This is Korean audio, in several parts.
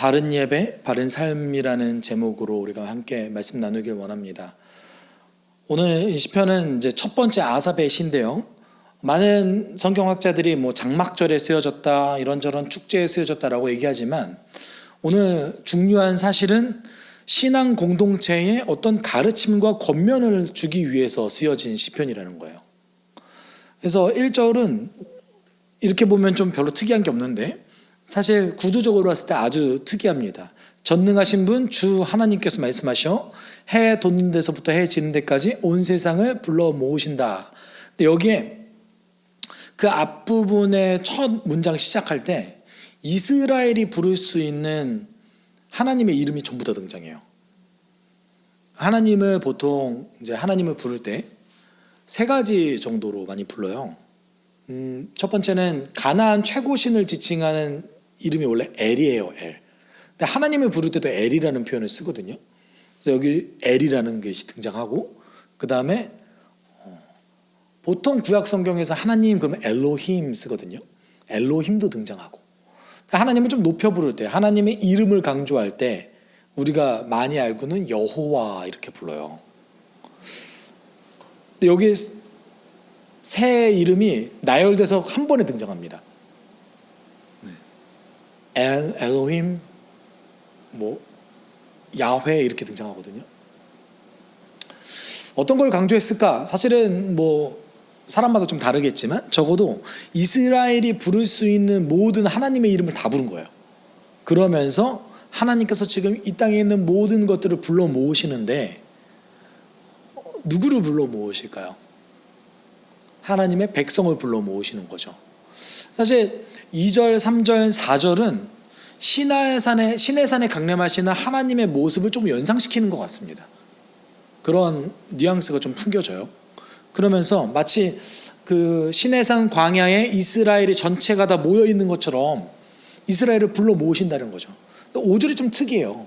바른 예배, 바른 삶이라는 제목으로 우리가 함께 말씀 나누길 원합니다. 오늘 이 시편은 이제 첫 번째 아삽의 시인데요. 많은 성경학자들이 장막절에 쓰여졌다, 이런저런 축제에 쓰여졌다라고 얘기하지만 오늘 중요한 사실은 신앙 공동체에 어떤 가르침과 권면을 주기 위해서 쓰여진 시편이라는 거예요. 그래서 1절은 이렇게 보면 좀 별로 특이한 게 없는데 사실 구조적으로 봤을 때 아주 특이합니다. 전능하신 분 주 하나님께서 말씀하셔 해 돋는 데서부터 해 지는 데까지 온 세상을 불러 모으신다. 근데 여기에 그 앞부분의 첫 문장 시작할 때 이스라엘이 부를 수 있는 하나님의 이름이 전부 다 등장해요. 하나님을 보통 이제 하나님을 부를 때 세 가지 정도로 많이 불러요. 첫 번째는 가나안 최고신을 지칭하는 이름이 원래 엘이에요. 엘. 근데 하나님을 부를 때도 엘이라는 표현을 쓰거든요. 그래서 여기 엘이라는 것이 등장하고, 그 다음에 보통 구약 성경에서 하나님 그러면 엘로힘 쓰거든요. 엘로힘도 등장하고. 하나님을 좀 높여 부를 때, 하나님의 이름을 강조할 때 우리가 많이 알고는 여호와 이렇게 불러요. 근데 여기 새 이름이 나열돼서 한 번에 등장합니다. 엘로힘, 야훼 이렇게 등장하거든요. 어떤 걸 강조했을까? 사실은 사람마다 좀 다르겠지만 적어도 이스라엘이 부를 수 있는 모든 하나님의 이름을 다 부른 거예요. 그러면서 하나님께서 지금 이 땅에 있는 모든 것들을 불러 모으시는데 누구를 불러 모으실까요? 하나님의 백성을 불러 모으시는 거죠. 사실 2절, 3절, 4절은 신의 산에 강림하시는 하나님의 모습을 좀 연상시키는 것 같습니다. 그런 뉘앙스가 좀 풍겨져요. 그러면서 마치 그 신의 산 광야에 이스라엘이 전체가 다 모여 있는 것처럼 이스라엘을 불러 모으신다는 거죠. 또 5절이 좀 특이해요.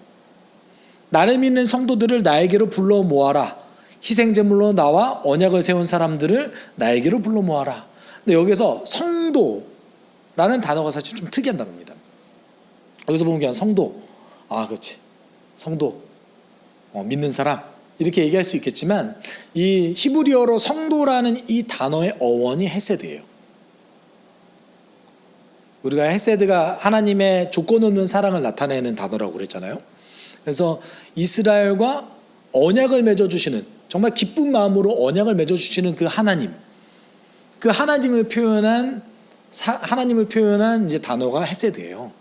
나를 믿는 성도들을 나에게로 불러 모아라. 희생제물로 나와 언약을 세운 사람들을 나에게로 불러 모아라. 근데 여기서 성도라는 단어가 사실 좀 특이한 단어입니다. 여기서 보면 그냥 성도, 그렇지, 성도, 믿는 사람 이렇게 얘기할 수 있겠지만 이 히브리어로 성도라는 이 단어의 어원이 헤세드예요. 우리가 헤세드가 하나님의 조건 없는 사랑을 나타내는 단어라고 그랬잖아요. 그래서 이스라엘과 언약을 맺어주시는, 정말 기쁜 마음으로 언약을 맺어주시는 그 하나님, 그 하나님을 표현한 이제 단어가 헤세드예요.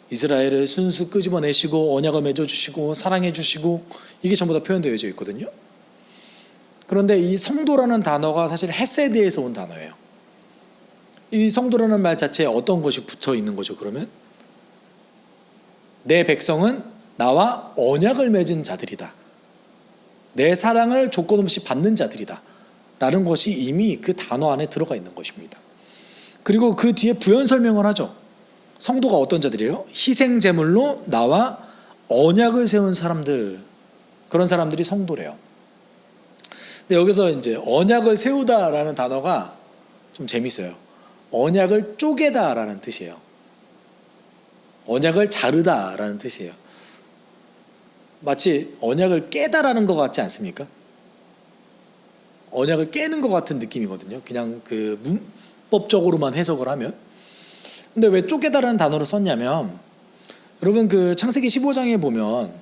이스라엘을 순수 끄집어내시고 언약을 맺어주시고 사랑해주시고 이게 전부 다 표현되어져 있거든요. 그런데 이 성도라는 단어가 사실 헤세드에서 온 단어예요. 이 성도라는 말 자체에 어떤 것이 붙어 있는 거죠? 그러면 내 백성은 나와 언약을 맺은 자들이다. 내 사랑을 조건 없이 받는 자들이다 라는 것이 이미 그 단어 안에 들어가 있는 것입니다. 그리고 그 뒤에 부연 설명을 하죠. 성도가 어떤 자들이에요? 희생제물로 나와 언약을 세운 사람들, 그런 사람들이 성도래요. 근데 여기서 이제 언약을 세우다라는 단어가 좀 재밌어요. 언약을 쪼개다라는 뜻이에요. 언약을 자르다라는 뜻이에요. 마치 언약을 깨다라는 것 같지 않습니까? 언약을 깨는 것 같은 느낌이거든요. 그냥 그 문법적으로만 해석을 하면. 근데 왜 쪼개다라는 단어를 썼냐면, 여러분 그 창세기 15장에 보면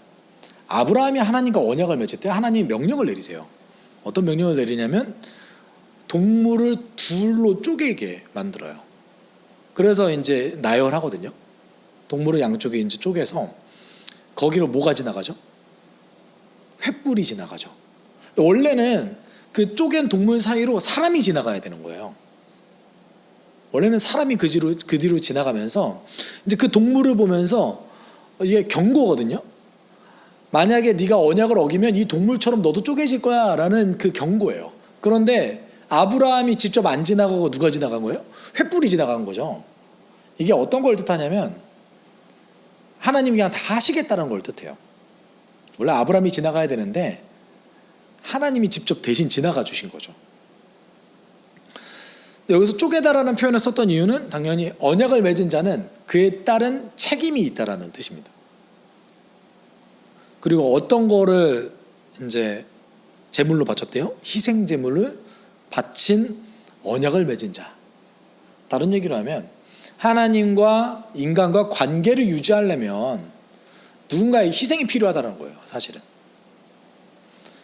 아브라함이 하나님과 언약을 맺을 때 하나님이 명령을 내리세요. 어떤 명령을 내리냐면 동물을 둘로 쪼개게 만들어요. 그래서 이제 나열하거든요. 동물을 양쪽에 이제 쪼개서 거기로 뭐가 지나가죠? 횃불이 지나가죠. 원래는 그 쪼갠 동물 사이로 사람이 지나가야 되는 거예요. 원래는 사람이 그 뒤로 지나가면서 이제 그 동물을 보면서 이게 경고거든요. 만약에 네가 언약을 어기면 이 동물처럼 너도 쪼개질 거야 라는 그 경고예요. 그런데 아브라함이 직접 안 지나가고 누가 지나간 거예요? 횃불이 지나간 거죠. 이게 어떤 걸 뜻하냐면 하나님이 그냥 다 하시겠다는 걸 뜻해요. 원래 아브라함이 지나가야 되는데 하나님이 직접 대신 지나가 주신 거죠. 여기서 쪼개다라는 표현을 썼던 이유는 당연히 언약을 맺은 자는 그에 따른 책임이 있다라는 뜻입니다. 그리고 어떤 거를 이제 제물로 바쳤대요? 희생 제물을 바친 언약을 맺은 자. 다른 얘기로 하면 하나님과 인간과 관계를 유지하려면 누군가의 희생이 필요하다는 거예요, 사실은.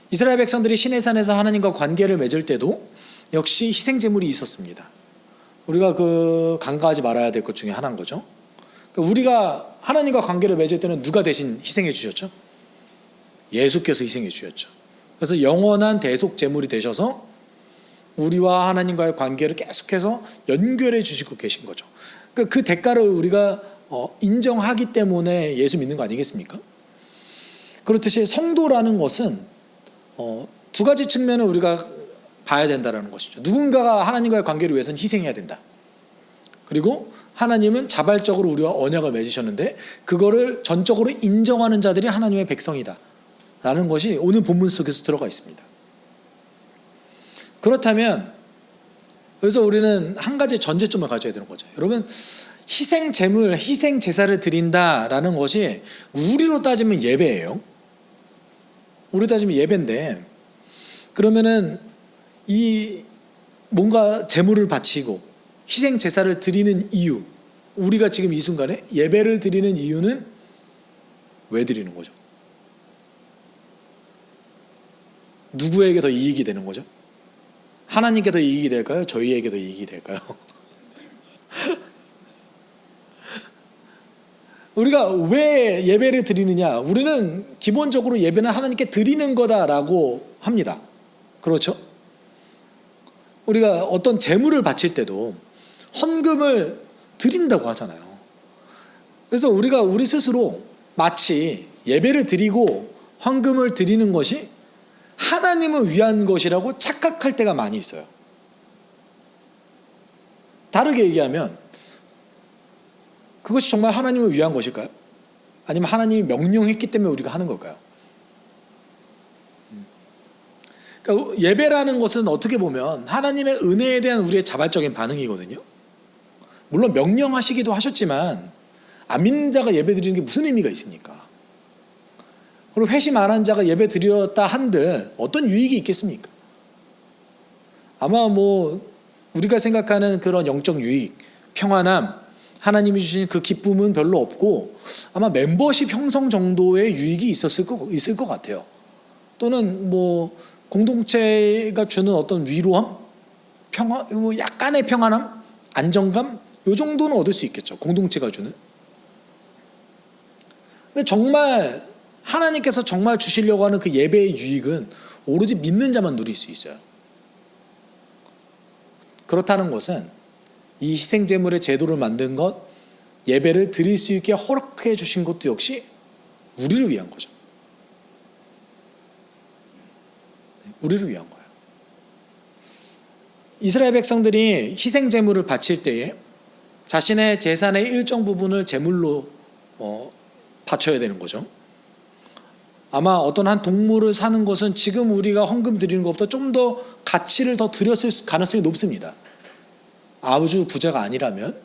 이스라엘 백성들이 시내산에서 하나님과 관계를 맺을 때도 역시 희생 제물이 있었습니다. 우리가 간과하지 말아야 될 것 중에 하나인 거죠. 우리가 하나님과 관계를 맺을 때는 누가 대신 희생해 주셨죠? 예수께서 희생해 주셨죠. 그래서 영원한 대속 제물이 되셔서 우리와 하나님과의 관계를 계속해서 연결해 주시고 계신 거죠. 그 대가를 우리가 인정하기 때문에 예수 믿는 거 아니겠습니까? 그렇듯이 성도라는 것은 두 가지 측면을 우리가 봐야 된다는 것이죠. 누군가가 하나님과의 관계를 위해서는 희생해야 된다. 그리고 하나님은 자발적으로 우리와 언약을 맺으셨는데 그거를 전적으로 인정하는 자들이 하나님의 백성이다 라는 것이 오늘 본문 속에서 들어가 있습니다. 그렇다면 그래서 우리는 한 가지 전제점을 가져야 되는 거죠. 여러분, 희생 제물, 희생 제사를 드린다라는 것이 우리로 따지면 예배예요. 우리로 따지면 예배인데, 그러면은 이 뭔가 제물을 바치고 희생 제사를 드리는 이유, 우리가 지금 이 순간에 예배를 드리는 이유는 왜 드리는 거죠? 누구에게 더 이익이 되는 거죠? 하나님께 더 이익이 될까요? 저희에게 더 이익이 될까요? 우리가 왜 예배를 드리느냐? 우리는 기본적으로 예배는 하나님께 드리는 거다라고 합니다. 그렇죠? 우리가 어떤 제물을 바칠 때도 헌금을 드린다고 하잖아요. 그래서 우리가 우리 스스로 마치 예배를 드리고 헌금을 드리는 것이 하나님을 위한 것이라고 착각할 때가 많이 있어요. 다르게 얘기하면 그것이 정말 하나님을 위한 것일까요? 아니면 하나님이 명령했기 때문에 우리가 하는 걸까요? 그러니까 예배라는 것은 어떻게 보면 하나님의 은혜에 대한 우리의 자발적인 반응이거든요. 물론 명령하시기도 하셨지만 안 믿는 자가 예배 드리는 게 무슨 의미가 있습니까? 그리고 회심 안 한 자가 예배 드렸다 한들 어떤 유익이 있겠습니까? 아마 우리가 생각하는 그런 영적 유익, 평안함, 하나님이 주신 그 기쁨은 별로 없고 아마 멤버십 형성 정도의 유익이 있을 것 같아요. 또는 공동체가 주는 어떤 위로함, 평화, 약간의 평안함, 안정감, 이 정도는 얻을 수 있겠죠. 공동체가 주는. 근데 정말 하나님께서 정말 주시려고 하는 그 예배의 유익은 오로지 믿는 자만 누릴 수 있어요. 그렇다는 것은 이 희생제물의 제도를 만든 것, 예배를 드릴 수 있게 허락해 주신 것도 역시 우리를 위한 거죠. 우리를 위한 거예요. 이스라엘 백성들이 희생제물을 바칠 때에 자신의 재산의 일정 부분을 제물로 바쳐야 되는 거죠. 아마 어떤 한 동물을 사는 것은 지금 우리가 헌금 드리는 것보다 좀 더 가치를 더 드렸을 가능성이 높습니다. 아주 부자가 아니라면.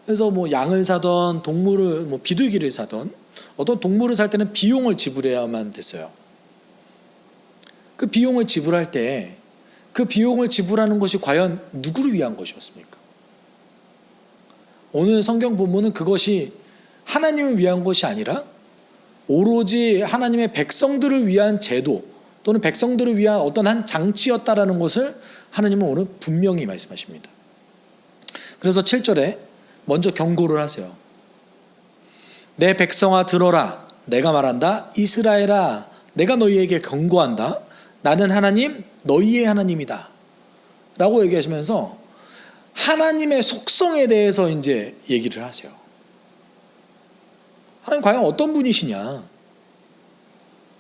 그래서 양을 사던 동물을 비둘기를 사던 어떤 동물을 살 때는 비용을 지불해야만 됐어요. 그 비용을 지불할 때 그 비용을 지불하는 것이 과연 누구를 위한 것이었습니까? 오늘 성경 본문은 그것이 하나님을 위한 것이 아니라 오로지 하나님의 백성들을 위한 제도 또는 백성들을 위한 어떤 한 장치였다라는 것을 하나님은 오늘 분명히 말씀하십니다. 그래서 7절에 먼저 경고를 하세요. 내 백성아 들어라. 내가 말한다. 이스라엘아 내가 너희에게 경고한다. 나는 하나님 너희의 하나님이다 라고 얘기하시면서 하나님의 속성에 대해서 이제 얘기를 하세요. 하나님 과연 어떤 분이시냐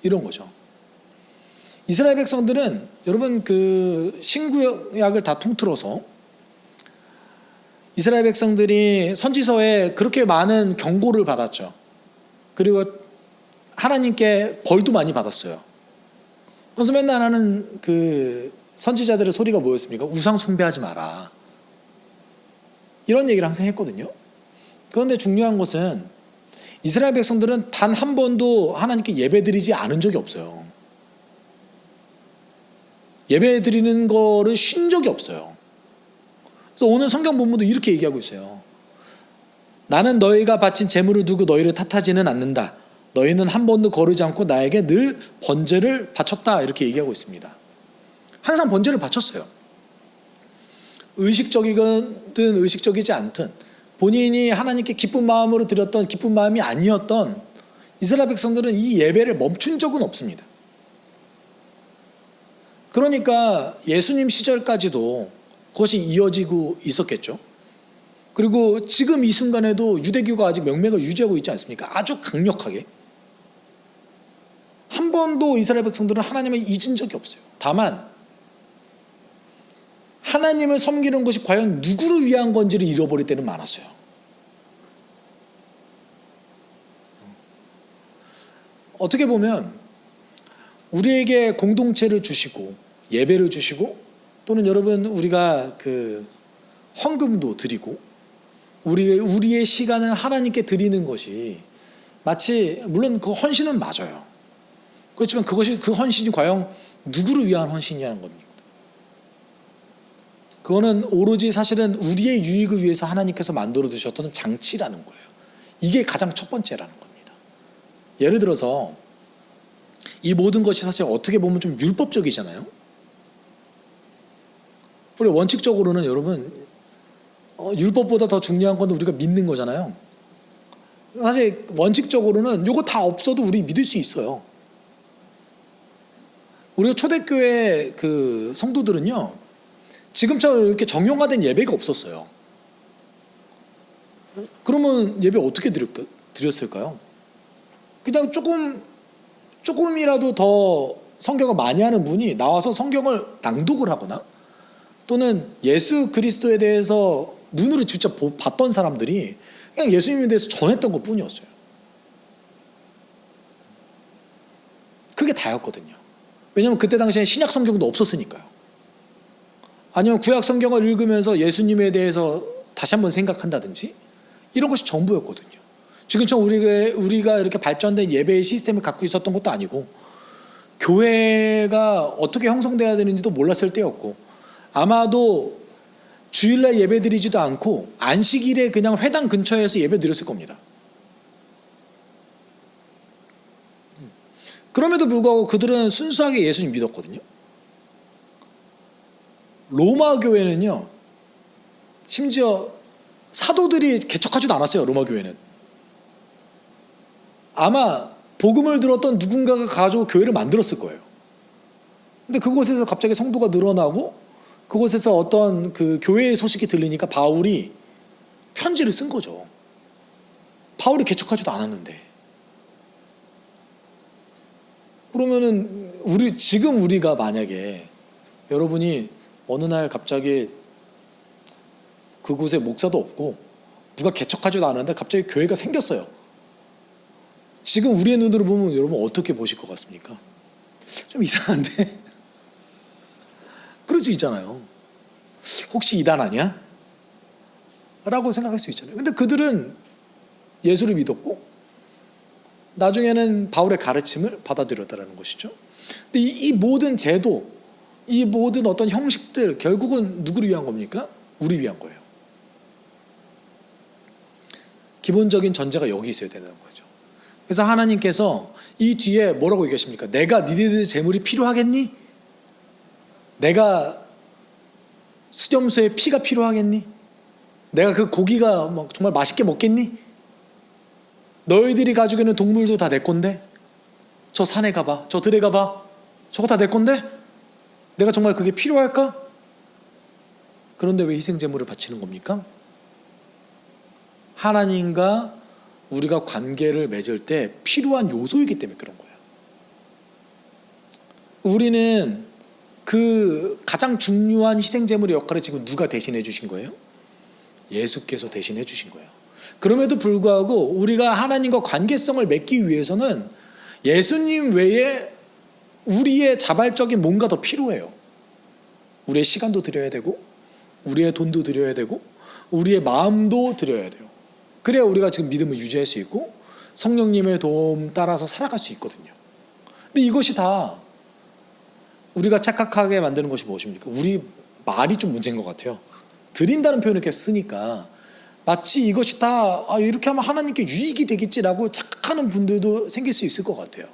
이런 거죠. 이스라엘 백성들은 여러분 신구약을 다 통틀어서 이스라엘 백성들이 선지서에 그렇게 많은 경고를 받았죠. 그리고 하나님께 벌도 많이 받았어요. 그래서 맨날 하는 선지자들의 소리가 뭐였습니까? 우상 숭배하지 마라. 이런 얘기를 항상 했거든요. 그런데 중요한 것은 이스라엘 백성들은 단 한 번도 하나님께 예배드리지 않은 적이 없어요. 예배드리는 거를 쉰 적이 없어요. 그래서 오늘 성경 본문도 이렇게 얘기하고 있어요. 나는 너희가 바친 제물을 두고 너희를 탓하지는 않는다. 너희는 한 번도 거르지 않고 나에게 늘 번제를 바쳤다. 이렇게 얘기하고 있습니다. 항상 번제를 바쳤어요. 의식적이든 의식적이지 않든 본인이 하나님께 기쁜 마음으로 드렸던 기쁜 마음이 아니었던 이스라엘 백성들은 이 예배를 멈춘 적은 없습니다. 그러니까 예수님 시절까지도 그것이 이어지고 있었겠죠. 그리고 지금 이 순간에도 유대교가 아직 명맥을 유지하고 있지 않습니까? 아주 강력하게. 한 번도 이스라엘 백성들은 하나님을 잊은 적이 없어요. 다만 하나님을 섬기는 것이 과연 누구를 위한 건지를 잃어버릴 때는 많았어요. 어떻게 보면 우리에게 공동체를 주시고 예배를 주시고 또는 여러분 우리가 그 헌금도 드리고 우리의 시간을 하나님께 드리는 것이 마치 물론 그 헌신은 맞아요. 그렇지만 그 헌신이 과연 누구를 위한 헌신이라는 겁니다. 그거는 오로지 사실은 우리의 유익을 위해서 하나님께서 만들어 두셨던 장치라는 거예요. 이게 가장 첫 번째라는 겁니다. 예를 들어서 이 모든 것이 사실 어떻게 보면 좀 율법적이잖아요. 우리 원칙적으로는 여러분 율법보다 더 중요한 건 우리가 믿는 거잖아요. 사실 원칙적으로는 이거 다 없어도 우리 믿을 수 있어요. 우리가 초대교회 그 성도들은요 지금처럼 이렇게 정형화된 예배가 없었어요. 그러면 예배 어떻게 드렸을까요? 그냥 조금이라도 더 성경을 많이 하는 분이 나와서 성경을 낭독을 하거나 또는 예수 그리스도에 대해서 눈으로 직접 봤던 사람들이 그냥 예수님에 대해서 전했던 것 뿐이었어요. 그게 다였거든요. 왜냐하면 그때 당시에 신약 성경도 없었으니까요. 아니면 구약 성경을 읽으면서 예수님에 대해서 다시 한번 생각한다든지 이런 것이 전부였거든요. 지금처럼 우리가 이렇게 발전된 예배의 시스템을 갖고 있었던 것도 아니고 교회가 어떻게 형성돼야 되는지도 몰랐을 때였고 아마도 주일날 예배 드리지도 않고 안식일에 그냥 회당 근처에서 예배 드렸을 겁니다. 그럼에도 불구하고 그들은 순수하게 예수님 믿었거든요. 로마 교회는요 심지어 사도들이 개척하지도 않았어요. 로마 교회는 아마 복음을 들었던 누군가가 가지고 교회를 만들었을 거예요. 근데 그곳에서 갑자기 성도가 늘어나고 그곳에서 어떤 그 교회의 소식이 들리니까 바울이 편지를 쓴 거죠. 바울이 개척하지도 않았는데. 그러면은 지금 우리가 만약에 여러분이 어느 날 갑자기 그곳에 목사도 없고 누가 개척하지도 않았는데 갑자기 교회가 생겼어요. 지금 우리의 눈으로 보면 여러분 어떻게 보실 것 같습니까? 좀 이상한데? 그럴 수 있잖아요. 혹시 이단 아니야? 라고 생각할 수 있잖아요. 근데 그들은 예수를 믿었고 나중에는 바울의 가르침을 받아들였다는 것이죠. 근데 이 모든 제도 이 모든 어떤 형식들 결국은 누구를 위한 겁니까? 우리 위한 거예요. 기본적인 전제가 여기 있어야 되는 거죠. 그래서 하나님께서 이 뒤에 뭐라고 얘기하십니까? 내가 니네들 재물이 필요하겠니? 내가 수렴소에 피가 필요하겠니? 내가 그 고기가 정말 맛있게 먹겠니? 너희들이 가지고 있는 동물도 다 내 건데 저 산에 가봐, 저 들에 가봐, 저거 다 내 건데 내가 정말 그게 필요할까? 그런데 왜 희생제물을 바치는 겁니까? 하나님과 우리가 관계를 맺을 때 필요한 요소이기 때문에 그런 거예요. 우리는 그 가장 중요한 희생제물의 역할을 지금 누가 대신해 주신 거예요? 예수께서 대신해 주신 거예요. 그럼에도 불구하고 우리가 하나님과 관계성을 맺기 위해서는 예수님 외에 우리의 자발적인 뭔가 더 필요해요. 우리의 시간도 드려야 되고 우리의 돈도 드려야 되고 우리의 마음도 드려야 돼요. 그래야 우리가 지금 믿음을 유지할 수 있고 성령님의 도움 따라서 살아갈 수 있거든요. 근데 이것이 다 우리가 착각하게 만드는 것이 무엇입니까? 우리 말이 좀 문제인 것 같아요. 드린다는 표현을 계속 쓰니까 마치 이것이 다 이렇게 하면 하나님께 유익이 되겠지라고 착각하는 분들도 생길 수 있을 것 같아요.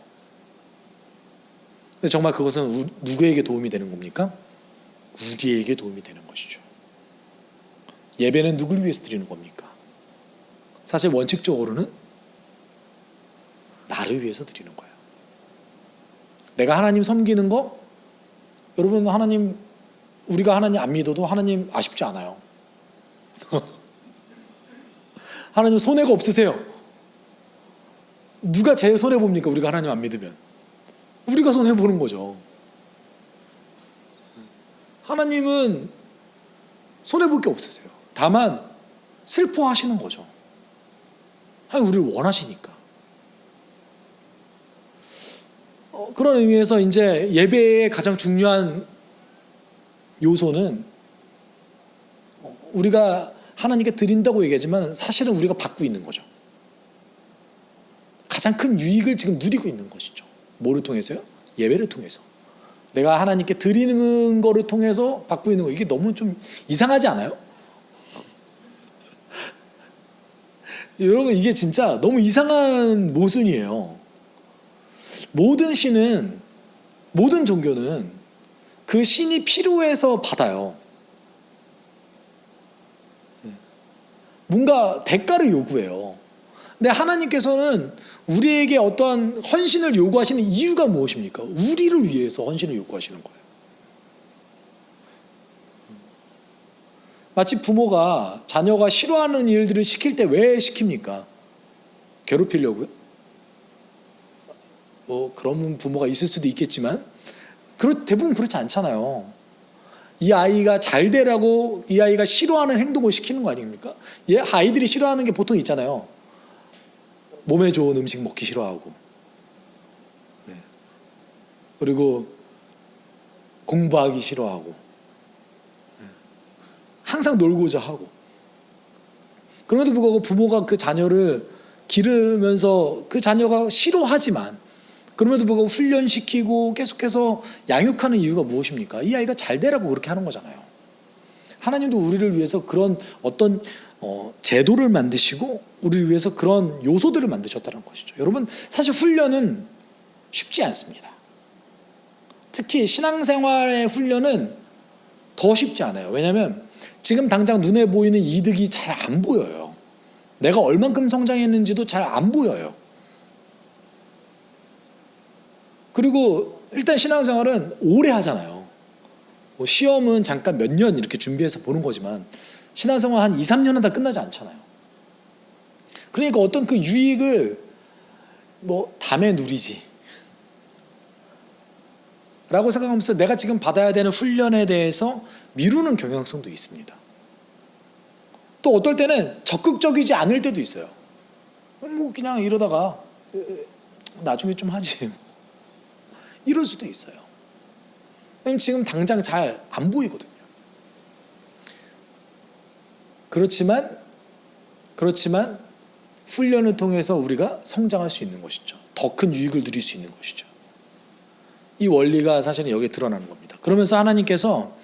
근데 정말 그것은 누구에게 도움이 되는 겁니까? 우리에게 도움이 되는 것이죠. 예배는 누구를 위해서 드리는 겁니까? 사실 원칙적으로는 나를 위해서 드리는 거예요. 내가 하나님 섬기는 거, 여러분 하나님, 우리가 하나님 안 믿어도 하나님 아쉽지 않아요. 하나님 손해가 없으세요. 누가 제일 손해 봅니까? 우리가 하나님 안 믿으면 우리가 손해 보는 거죠. 하나님은 손해 볼 게 없으세요. 다만 슬퍼하시는 거죠. 하나님 우리를 원하시니까. 그런 의미에서 이제 예배의 가장 중요한 요소는 우리가 하나님께 드린다고 얘기하지만 사실은 우리가 받고 있는 거죠. 가장 큰 유익을 지금 누리고 있는 것이죠. 뭐를 통해서요? 예배를 통해서. 내가 하나님께 드리는 거를 통해서 받고 있는 거, 이게 너무 좀 이상하지 않아요? 여러분 이게 진짜 너무 이상한 모순이에요. 모든 신은, 모든 종교는 그 신이 필요해서 받아요. 뭔가 대가를 요구해요. 근데 하나님께서는 우리에게 어떠한 헌신을 요구하시는 이유가 무엇입니까? 우리를 위해서 헌신을 요구하시는 거예요. 마치 부모가 자녀가 싫어하는 일들을 시킬 때 왜 시킵니까? 괴롭히려고요? 뭐 그런 부모가 있을 수도 있겠지만 대부분 그렇지 않잖아요. 이 아이가 잘 되라고 이 아이가 싫어하는 행동을 시키는 거 아닙니까? 아이들이 싫어하는 게 보통 있잖아요. 몸에 좋은 음식 먹기 싫어하고, 그리고 공부하기 싫어하고, 항상 놀고자 하고. 그럼에도 불구하고 부모가 그 자녀를 기르면서 그 자녀가 싫어하지만 그럼에도 불구하고 훈련시키고 계속해서 양육하는 이유가 무엇입니까? 이 아이가 잘 되라고 그렇게 하는 거잖아요. 하나님도 우리를 위해서 그런 어떤 제도를 만드시고 우리를 위해서 그런 요소들을 만드셨다는 것이죠. 여러분 사실 훈련은 쉽지 않습니다. 특히 신앙생활의 훈련은 더 쉽지 않아요. 왜냐하면 지금 당장 눈에 보이는 이득이 잘 안 보여요. 내가 얼만큼 성장했는지도 잘 안 보여요. 그리고 일단 신앙생활은 오래 하잖아요. 뭐 시험은 잠깐 몇 년 이렇게 준비해서 보는 거지만 신앙생활 한 2, 3년 하다 끝나지 않잖아요. 그러니까 어떤 그 유익을 뭐 담에 누리지 라고 생각하면서 내가 지금 받아야 되는 훈련에 대해서 미루는 경향성도 있습니다. 또 어떨 때는 적극적이지 않을 때도 있어요. 뭐 그냥 이러다가 나중에 좀 하지 이럴 수도 있어요. 왜냐면 지금 당장 잘 안 보이거든요. 그렇지만 훈련을 통해서 우리가 성장할 수 있는 것이죠. 더 큰 유익을 누릴 수 있는 것이죠. 이 원리가 사실은 여기에 드러나는 겁니다. 그러면서 하나님께서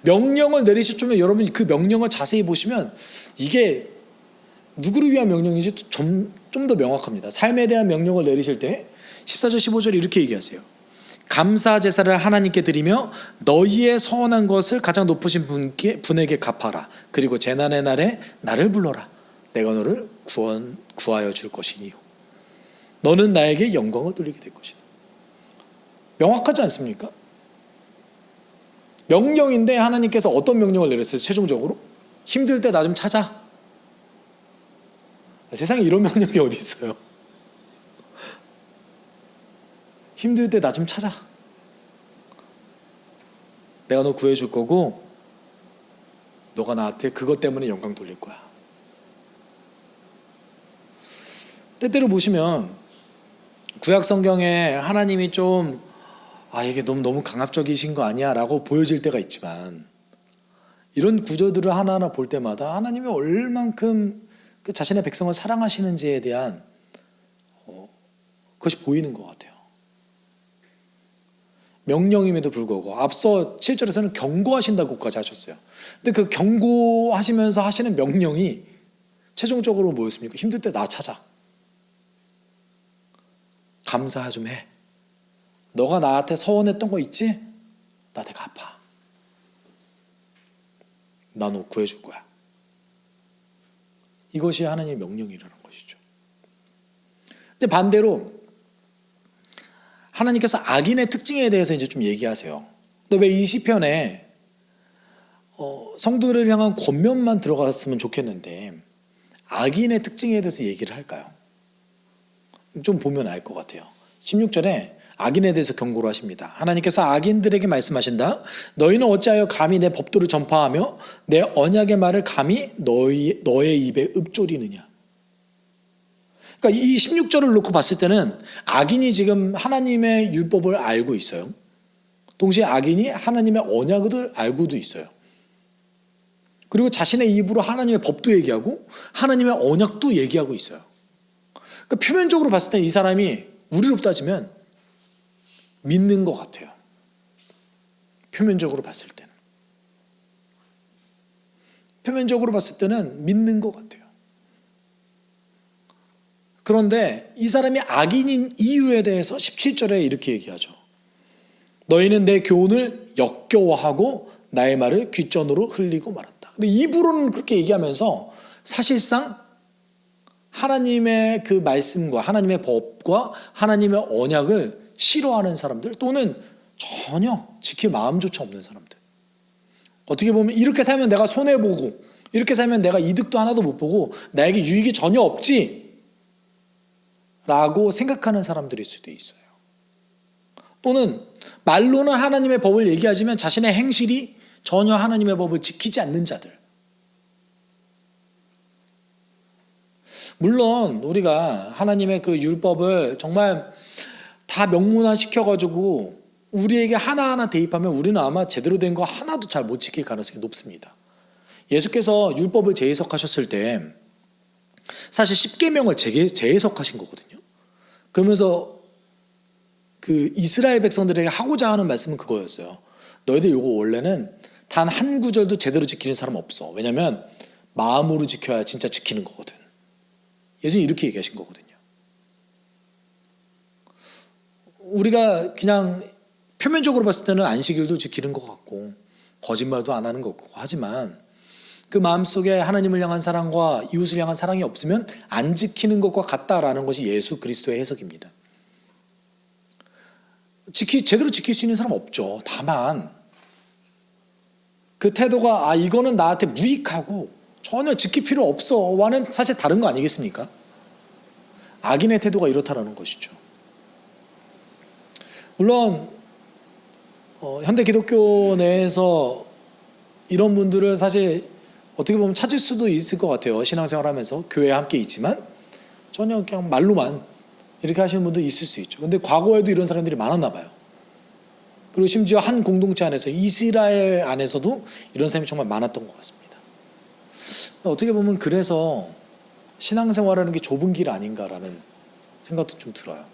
명령을 내리실 때 여러분이 그 명령을 자세히 보시면 이게 누구를 위한 명령인지 좀 더 명확합니다. 삶에 대한 명령을 내리실 때 14절 15절에 이렇게 얘기하세요. 감사 제사를 하나님께 드리며 너희의 서원한 것을 가장 높으신 분에게 갚아라. 그리고 재난의 날에 나를 불러라. 내가 너를 구하여 줄 것이니요. 너는 나에게 영광을 돌리게 될 것이다. 명확하지 않습니까? 명령인데 하나님께서 어떤 명령을 내렸어요? 최종적으로 힘들 때 나 좀 찾아. 세상에 이런 명령이 어디 있어요? 힘들 때 나 좀 찾아. 내가 너 구해줄 거고 너가 나한테 그것 때문에 영광 돌릴 거야. 때때로 보시면 구약 성경에 하나님이 좀 이게 너무 강압적이신 거 아니야? 라고 보여질 때가 있지만, 이런 구조들을 하나하나 볼 때마다 하나님이 얼만큼 그 자신의 백성을 사랑하시는지에 대한 그것이 보이는 것 같아요. 명령임에도 불구하고 앞서 7절에서는 경고하신다고까지 하셨어요. 근데 그 경고하시면서 하시는 명령이 최종적으로 뭐였습니까? 힘들 때 나 찾아. 감사 좀 해. 너가 나한테 서원했던 거 있지? 나 내가 아파. 나 너 구해줄 거야. 이것이 하나님의 명령이라는 것이죠. 이제 반대로 하나님께서 악인의 특징에 대해서 이제 좀 얘기하세요. 근데 왜 이 시편에 성도를 향한 권면만 들어갔으면 좋겠는데 악인의 특징에 대해서 얘기를 할까요? 좀 보면 알 것 같아요. 16절에 악인에 대해서 경고를 하십니다. 하나님께서 악인들에게 말씀하신다. 너희는 어찌하여 감히 내 법도를 전파하며 내 언약의 말을 감히 너의 입에 읊조리느냐. 그러니까 이 16절을 놓고 봤을 때는 악인이 지금 하나님의 율법을 알고 있어요. 동시에 악인이 하나님의 언약을 알고도 있어요. 그리고 자신의 입으로 하나님의 법도 얘기하고 하나님의 언약도 얘기하고 있어요. 그러니까 표면적으로 봤을 때 이 사람이 우리로 따지면 믿는 것 같아요. 표면적으로 봤을 때는. 표면적으로 봤을 때는 믿는 것 같아요. 그런데 이 사람이 악인인 이유에 대해서 17절에 이렇게 얘기하죠. 너희는 내 교훈을 역겨워하고 나의 말을 귓전으로 흘리고 말았다. 근데 입으로는 그렇게 얘기하면서 사실상 하나님의 그 말씀과 하나님의 법과 하나님의 언약을 싫어하는 사람들 또는 전혀 지킬 마음조차 없는 사람들. 어떻게 보면 이렇게 살면 내가 손해보고 이렇게 살면 내가 이득도 하나도 못 보고 나에게 유익이 전혀 없지 라고 생각하는 사람들일 수도 있어요. 또는 말로는 하나님의 법을 얘기하지만 자신의 행실이 전혀 하나님의 법을 지키지 않는 자들. 물론 우리가 하나님의 그 율법을 정말 다 명문화 시켜가지고 우리에게 하나하나 대입하면 우리는 아마 제대로 된 거 하나도 잘 못 지킬 가능성이 높습니다. 예수께서 율법을 재해석하셨을 때 사실 십계명을 재해석하신 거거든요. 그러면서 그 이스라엘 백성들에게 하고자 하는 말씀은 그거였어요. 너희들 이거 원래는 단 한 구절도 제대로 지키는 사람 없어. 왜냐하면 마음으로 지켜야 진짜 지키는 거거든. 예수님이 이렇게 얘기하신 거거든요. 우리가 그냥 표면적으로 봤을 때는 안식일도 지키는 것 같고 거짓말도 안 하는 것 같고 하지만 그 마음속에 하나님을 향한 사랑과 이웃을 향한 사랑이 없으면 안 지키는 것과 같다라는 것이 예수 그리스도의 해석입니다. 제대로 지킬 수 있는 사람 없죠. 다만 그 태도가 이거는 나한테 무익하고 전혀 지킬 필요 없어와는 사실 다른 거 아니겠습니까? 악인의 태도가 이렇다라는 것이죠. 물론 현대 기독교 내에서 이런 분들을 사실 어떻게 보면 찾을 수도 있을 것 같아요. 신앙생활하면서 교회에 함께 있지만 전혀 그냥 말로만 이렇게 하시는 분도 있을 수 있죠. 근데 과거에도 이런 사람들이 많았나 봐요. 그리고 심지어 한 공동체 안에서 이스라엘 안에서도 이런 사람이 정말 많았던 것 같습니다. 어떻게 보면 그래서 신앙생활하는 게 좁은 길 아닌가라는 생각도 좀 들어요.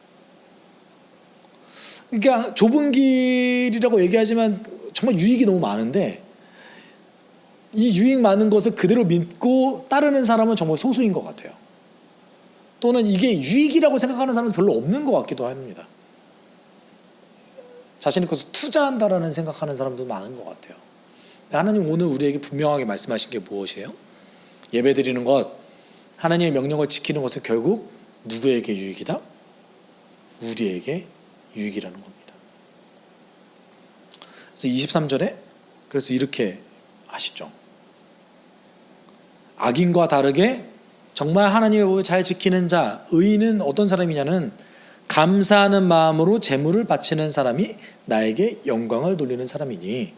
그러니까 좁은 길이라고 얘기하지만 정말 유익이 너무 많은데 이 유익 많은 것을 그대로 믿고 따르는 사람은 정말 소수인 것 같아요. 또는 이게 유익이라고 생각하는 사람은 별로 없는 것 같기도 합니다. 자신의 것을 투자한다라는 생각하는 사람도 많은 것 같아요. 하나님 오늘 우리에게 분명하게 말씀하신 게 무엇이에요? 예배드리는 것, 하나님의 명령을 지키는 것은 결국 누구에게 유익이다? 우리에게 유익이라는 겁니다. 그래서 23절에 그래서 이렇게 하시죠. 악인과 다르게 정말 하나님의 법을 잘 지키는 자, 의인은 어떤 사람이냐는 감사하는 마음으로 제물을 바치는 사람이 나에게 영광을 돌리는 사람이니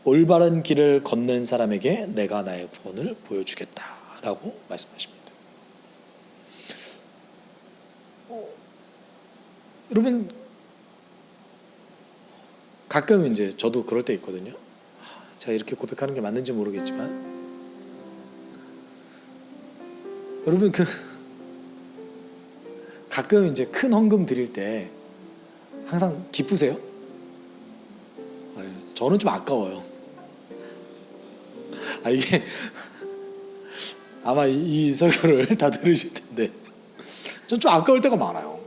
올바른 길을 걷는 사람에게 내가 나의 구원을 보여주겠다라고 말씀하십니다. 여러분 가끔 이제 저도 그럴 때 있거든요. 제가 이렇게 고백하는 게 맞는지 모르겠지만 여러분 가끔 이제 큰 헌금 드릴 때 항상 기쁘세요? 저는 좀 아까워요. 이게 아마 이 설교를 다 들으실 텐데 전 좀 아까울 때가 많아요.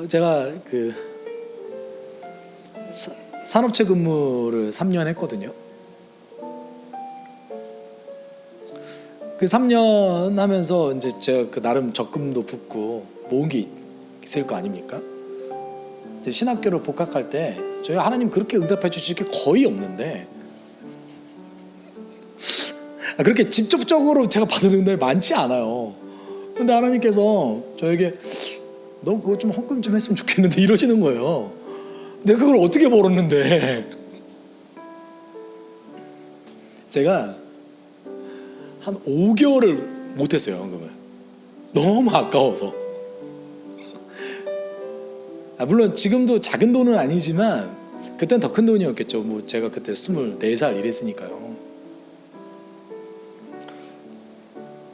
제가 산업체 근무를 3년 했거든요. 그 3년 하면서 이제 제가 나름 적금도 붓고 모은 게 있을 거 아닙니까? 이제 신학교를 복학할 때 저희 하나님 그렇게 응답해 주실 게 거의 없는데 그렇게 직접적으로 제가 받은 응답이 많지 않아요. 근데 하나님께서 저에게 너 그거 좀 헌금 좀 했으면 좋겠는데 이러시는 거예요. 내가 그걸 어떻게 벌었는데. 제가 한 5개월을 못했어요, 헌금을. 너무 아까워서. 물론 지금도 작은 돈은 아니지만 그때는 더 큰 돈이었겠죠. 뭐 제가 그때 24살 이랬으니까요.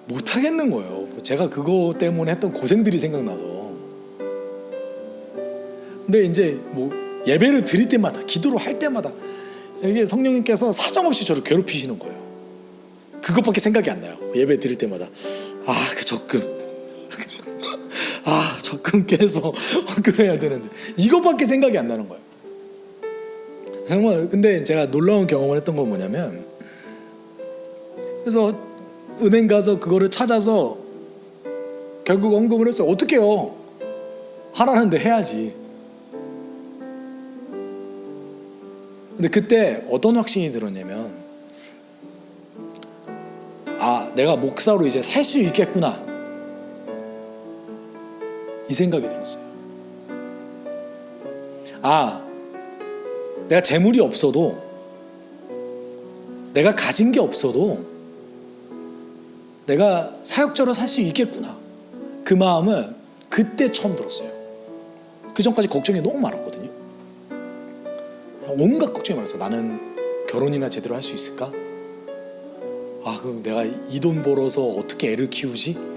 못하겠는 거예요. 제가 그거 때문에 했던 고생들이 생각나서. 근데 이제 뭐 예배를 드릴 때마다, 기도를 할 때마다 이게 성령님께서 사정없이 저를 괴롭히시는 거예요. 그것밖에 생각이 안 나요. 예배 드릴 때마다 그 적금 적금 깨서 헌금해야 되는데 이것밖에 생각이 안 나는 거예요. 정말. 근데 제가 놀라운 경험을 했던 건 뭐냐면, 그래서 은행 가서 그거를 찾아서 결국 헌금을 했어요. 어떡해요? 하라는데 해야지. 근데 그때 어떤 확신이 들었냐면, 내가 목사로 이제 살 수 있겠구나, 이 생각이 들었어요. 내가 재물이 없어도, 내가 가진 게 없어도 내가 사역자로 살 수 있겠구나, 그 마음을 그때 처음 들었어요. 그 전까지 걱정이 너무 많았거든요. 온갖 걱정이 많았어요. 나는 결혼이나 제대로 할 수 있을까? 그럼 내가 이 돈 벌어서 어떻게 애를 키우지?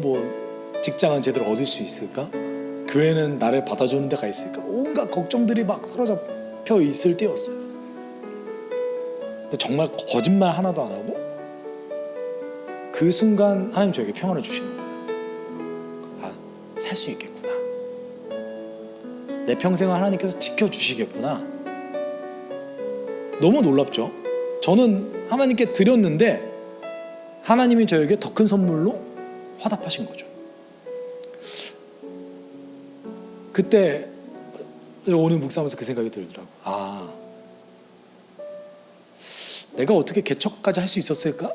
뭐 직장은 제대로 얻을 수 있을까? 교회는 나를 받아주는 데가 있을까? 온갖 걱정들이 막 사로잡혀 있을 때였어요. 근데 정말 거짓말 하나도 안 하고 그 순간 하나님 저에게 평안을 주시는 거예요. 살 수 있겠구나. 내 평생을 하나님께서 지켜주시겠구나. 너무 놀랍죠? 저는 하나님께 드렸는데 하나님이 저에게 더 큰 선물로 화답하신 거죠. 그때 오늘 묵상하면서 그 생각이 들더라고요. 내가 어떻게 개척까지 할 수 있었을까?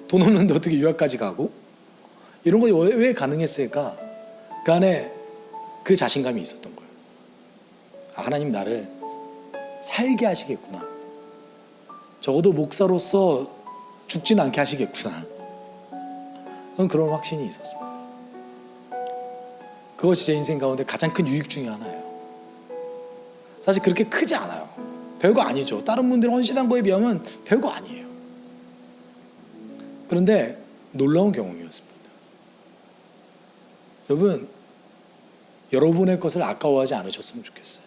돈 없는데 어떻게 유학까지 가고? 이런 거 왜 가능했을까? 그 안에 그 자신감이 있었던 거예요. 하나님 나를 살게 하시겠구나. 적어도 목사로서 죽진 않게 하시겠구나. 그런 확신이 있었습니다. 그것이 제 인생 가운데 가장 큰 유익 중에 하나예요. 사실 그렇게 크지 않아요. 별거 아니죠. 다른 분들이 헌신한 거에 비하면 별거 아니에요. 그런데 놀라운 경험이었습니다. 여러분, 여러분의 것을 아까워하지 않으셨으면 좋겠어요.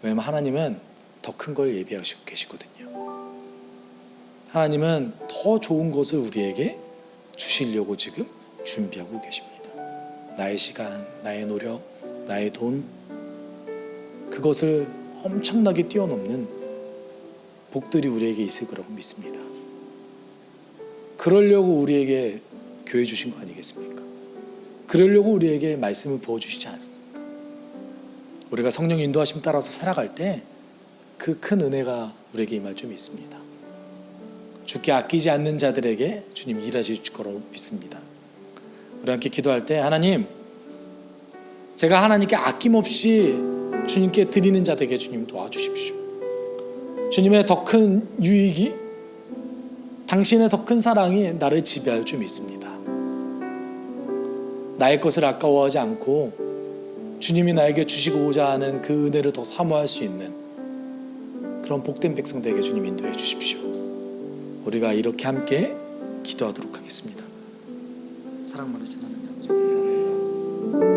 왜냐하면 하나님은 더 큰 걸 예비하시고 계시거든요. 하나님은 더 좋은 것을 우리에게 주시려고 지금 준비하고 계십니다. 나의 시간, 나의 노력, 나의 돈, 그것을 엄청나게 뛰어넘는 복들이 우리에게 있을 거라고 믿습니다. 그러려고 우리에게 교회 주신 거 아니겠습니까? 그러려고 우리에게 말씀을 부어주시지 않습니까? 우리가 성령 인도하심 따라서 살아갈 때 그 큰 은혜가 우리에게 임할 줄 믿습니다. 주께 아끼지 않는 자들에게 주님 일하실 거라고 믿습니다. 우리 함께 기도할 때, 하나님, 제가 하나님께 아낌없이 주님께 드리는 자들에게 주님 도와주십시오. 주님의 더 큰 유익이, 당신의 더 큰 사랑이 나를 지배할 줄 믿습니다. 나의 것을 아까워하지 않고 주님이 나에게 주시고자 하는 그 은혜를 더 사모할 수 있는 그런 복된 백성 되게 주님 인도해 주십시오. 우리가 이렇게 함께 기도하도록 하겠습니다. 사랑 많으신 하나님 아버지 감사합니다.